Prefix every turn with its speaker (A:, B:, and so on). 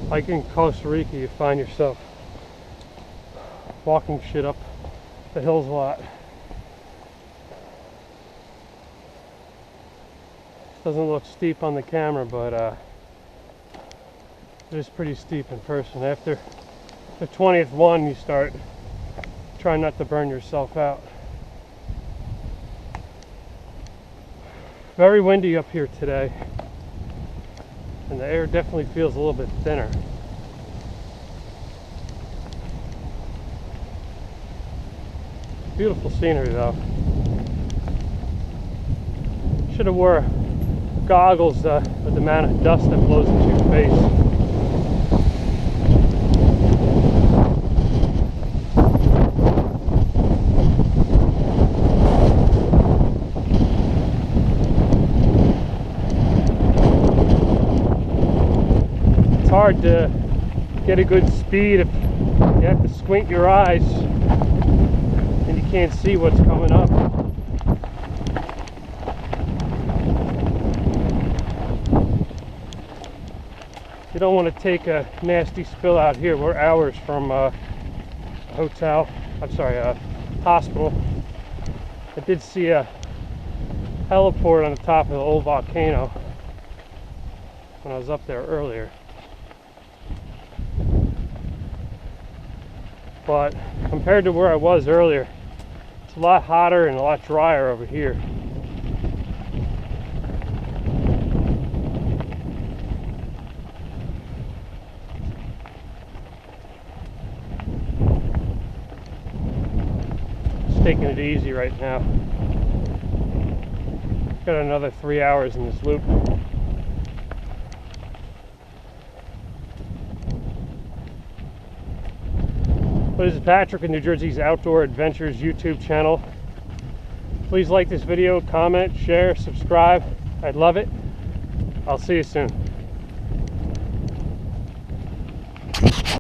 A: Like in Costa Rica, you find yourself walking shit up the hills a lot. Doesn't look steep on the camera, but it is pretty steep in person. After the 20th one, you start trying not to burn yourself out. Very windy up here today, and the air definitely feels a little bit thinner. Beautiful scenery though. Should have wore goggles with the amount of dust that blows into your face. It's hard to get a good speed if you have to squint your eyes and you can't see what's coming up. You don't want to take a nasty spill out here. We're hours from a hospital. I did see a heliport on the top of the old volcano when I was up there earlier. But compared to where I was earlier, it's a lot hotter and a lot drier over here. Just taking it easy right now. Got another 3 hours in this loop. This is Patrick in New Jersey's Outdoor Adventures YouTube channel. Please like this video, comment, share, subscribe. I'd love it. I'll see you soon.